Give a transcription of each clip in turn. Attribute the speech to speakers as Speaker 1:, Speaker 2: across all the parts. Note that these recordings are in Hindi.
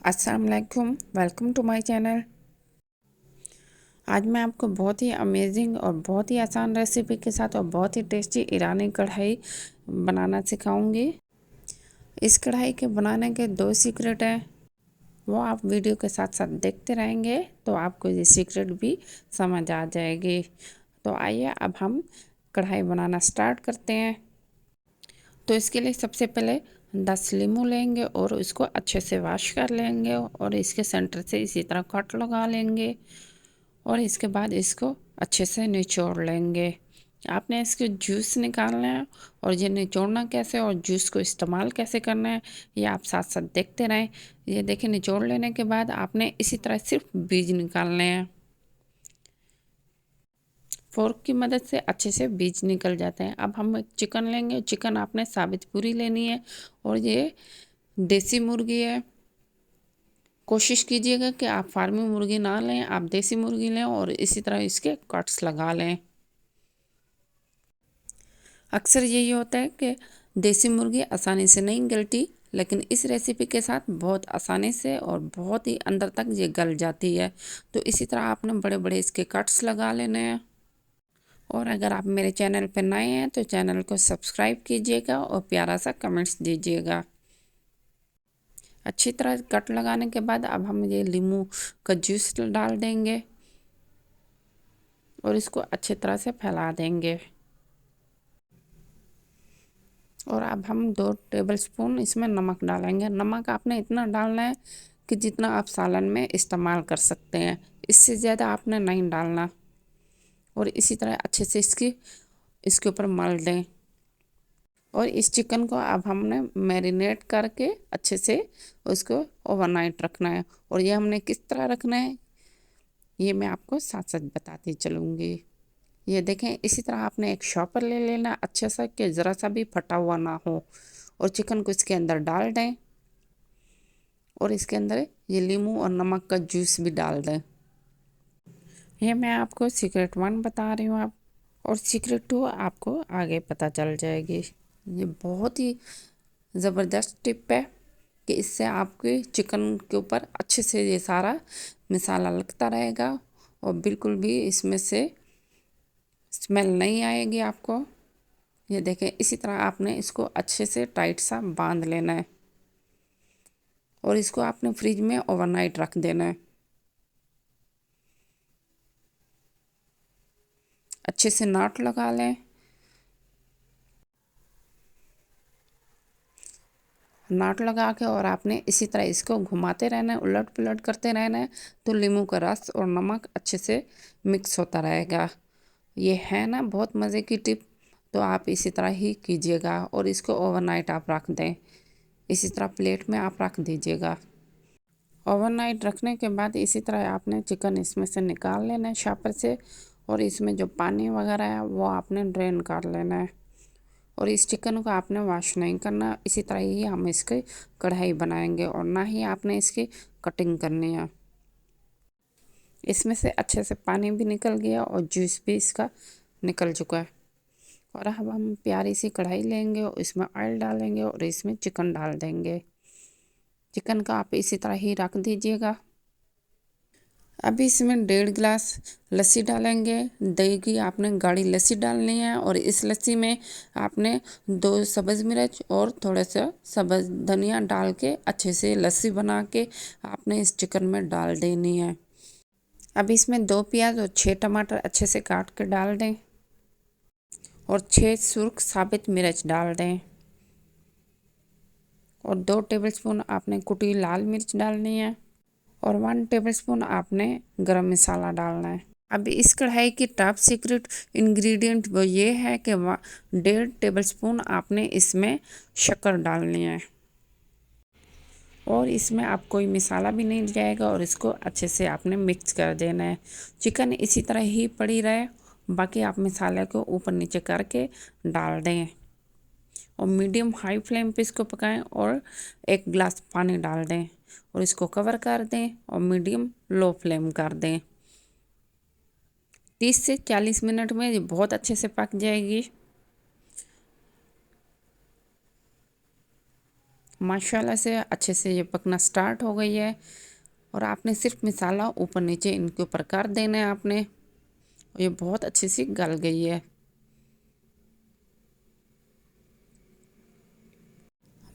Speaker 1: अस्सलाम वालेकुम, वेलकम टू माय चैनल। आज मैं आपको बहुत ही अमेजिंग और बहुत ही आसान रेसिपी के साथ और बहुत ही टेस्टी ईरानी कढ़ाई बनाना सिखाऊंगी। इस कढ़ाई के बनाने के दो सीक्रेट हैं, वो आप वीडियो के साथ साथ देखते रहेंगे तो आपको ये सीक्रेट भी समझ आ जाएगी। तो आइए अब हम कढ़ाई बनाना स्टार्ट करते हैं। तो इसके लिए सबसे पहले 10 लीमू लेंगे और इसको अच्छे से वॉश कर लेंगे और इसके सेंटर से इसी तरह कट लगा लेंगे और इसके बाद इसको अच्छे से निचोड़ लेंगे। आपने इसके जूस निकालना है और ये निचोड़ना कैसे और जूस को इस्तेमाल कैसे करना है ये आप साथ साथ देखते रहें। ये देखिए, निचोड़ लेने के बाद आपने इसी तरह सिर्फ बीज निकालने हैं। फोर्क की मदद से अच्छे से बीज निकल जाते हैं। अब हम एक चिकन लेंगे। चिकन आपने साबित पूरी लेनी है और ये देसी मुर्गी है। कोशिश कीजिएगा कि आप फार्मी मुर्गी ना लें, आप देसी मुर्गी लें और इसी तरह इसके कट्स लगा लें। अक्सर यही होता है कि देसी मुर्गी आसानी से नहीं गलती, लेकिन इस रेसिपी के साथ बहुत आसानी से और बहुत ही अंदर तक ये गल जाती है। तो इसी तरह आपने बड़े बड़े इसके कट्स लगा लेने हैं। और अगर आप मेरे चैनल पर नए हैं तो चैनल को सब्सक्राइब कीजिएगा और प्यारा सा कमेंट्स दीजिएगा। अच्छी तरह कट लगाने के बाद अब हम ये लीमू का जूस डाल देंगे और इसको अच्छी तरह से फैला देंगे। और अब हम 2 टेबलस्पून इसमें नमक डालेंगे। नमक आपने इतना डालना है कि जितना आप सालन में इस्तेमाल कर सकते हैं, इससे ज़्यादा आपने नहीं डालना। और इसी तरह अच्छे से इसके ऊपर मल दें। और इस चिकन को अब हमने मैरिनेट करके अच्छे से उसको ओवरनाइट रखना है। और ये हमने किस तरह रखना है ये मैं आपको साथ साथ बताती चलूँगी। ये देखें, इसी तरह आपने एक शॉपर ले लेना अच्छा सा कि ज़रा सा भी फटा हुआ ना हो और चिकन को इसके अंदर डाल दें और इसके अंदर ये लीमू और नमक का जूस भी डाल दें। ये मैं आपको सीक्रेट 1 बता रही हूँ आप, और सीक्रेट 2 आपको आगे पता चल जाएगी। ये बहुत ही ज़बरदस्त टिप है कि इससे आपके चिकन के ऊपर अच्छे से ये सारा मसाला लगता रहेगा और बिल्कुल भी इसमें से स्मेल नहीं आएगी आपको। ये देखें, इसी तरह आपने इसको अच्छे से टाइट सा बांध लेना है और इसको आपने फ्रिज में ओवरनाइट रख देना है। अच्छे से नाट लगा लें। नाट लगा के और आपने इसी तरह इसको घुमाते रहना है, उलट पुलट करते रहना है तो नींबू का रस और नमक अच्छे से मिक्स होता रहेगा। ये है ना बहुत मज़े की टिप, तो आप इसी तरह ही कीजिएगा और इसको ओवरनाइट आप रख दें। इसी तरह प्लेट में आप रख दीजिएगा। ओवरनाइट रखने के बाद इसी तरह आपने चिकन इसमें से निकाल लेना है शॉपर से और इसमें जो पानी वगैरह है वो आपने ड्रेन कर लेना है। और इस चिकन को आपने वॉश नहीं करना, इसी तरह ही हम इसकी कढ़ाई बनाएंगे और ना ही आपने इसकी कटिंग करनी है। इसमें से अच्छे से पानी भी निकल गया और जूस भी इसका निकल चुका है। और अब हम प्यारी सी कढ़ाई लेंगे और इसमें ऑयल डालेंगे और इसमें चिकन डाल देंगे। चिकन का आप इसी तरह ही रख दीजिएगा। अभी इसमें 1.5 गिलास लस्सी डालेंगे। दही की आपने गाढ़ी लस्सी डालनी है और इस लस्सी में आपने 2 सब्ज़ मिर्च और थोड़ा सा सब्ज़ धनिया डाल के अच्छे से लस्सी बना के आपने इस चिकन में डाल देनी है। अब इसमें 2 प्याज और 6 टमाटर अच्छे से काट कर डाल दें और 6 सुर्ख साबित मिर्च डाल दें और 2 टेबलस्पून आपने कुटी लाल मिर्च डालनी है और 1 टेबलस्पून आपने गरम मसाला डालना है। अब इस कढ़ाई की टॉप सीक्रेट इंग्रेडिएंट वो ये है कि 1.5 टेबलस्पून आपने इसमें शक्कर डालनी है और इसमें आप कोई मसाला भी नहीं जाएगा और इसको अच्छे से आपने मिक्स कर देना है। चिकन इसी तरह ही पड़ी रहे, बाकी आप मसाले को ऊपर नीचे करके डाल दें और मीडियम हाई फ्लेम पे इसको पकाएं और 1 गिलास पानी डाल दें और इसको कवर कर दें और मीडियम लो फ्लेम कर दें। 30 से 40 मिनट में ये बहुत अच्छे से पक जाएगी। माशाल्लाह से अच्छे से ये पकना स्टार्ट हो गई है। और आपने सिर्फ मसाला ऊपर नीचे इनके ऊपर कर देना है आपने। ये बहुत अच्छी सी गल गई है।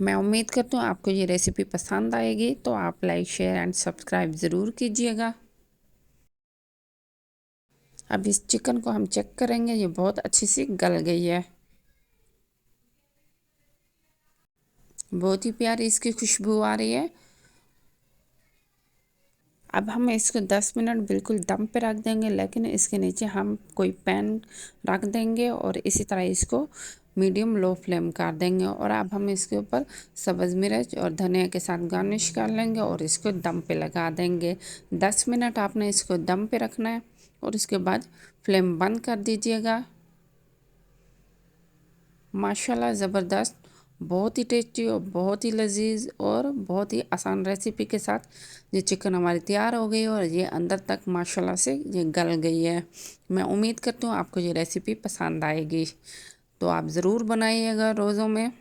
Speaker 1: मैं उम्मीद करती हूँ आपको ये रेसिपी पसंद आएगी, तो आप लाइक शेयर एंड सब्सक्राइब ज़रूर कीजिएगा। अब इस चिकन को हम चेक करेंगे, ये बहुत अच्छी सी गल गई है। बहुत ही प्यारी इसकी खुशबू आ रही है। अब हम इसको 10 मिनट बिल्कुल दम पे रख देंगे, लेकिन इसके नीचे हम कोई पैन रख देंगे और इसी तरह इसको मीडियम लो फ्लेम कर देंगे। और अब हम इसके ऊपर सब्ज़ मिर्च और धनिया के साथ गार्निश कर लेंगे और इसको दम पे लगा देंगे। 10 मिनट आपने इसको दम पे रखना है और इसके बाद फ्लेम बंद कर दीजिएगा। माशाल्लाह ज़बरदस्त, बहुत ही टेस्टी और बहुत ही लजीज और बहुत ही आसान रेसिपी के साथ ये चिकन हमारी तैयार हो गई और ये अंदर तक माशाल्लाह से ये गल गई है। मैं उम्मीद करती हूँ आपको ये रेसिपी पसंद आएगी, तो आप ज़रूर बनाइएगा रोज़ों में।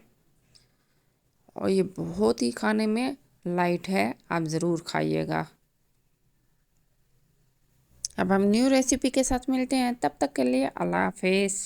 Speaker 1: और ये बहुत ही खाने में लाइट है, आप ज़रूर खाइएगा। अब हम न्यू रेसिपी के साथ मिलते हैं, तब तक के लिए अल्लाह हाफिज़।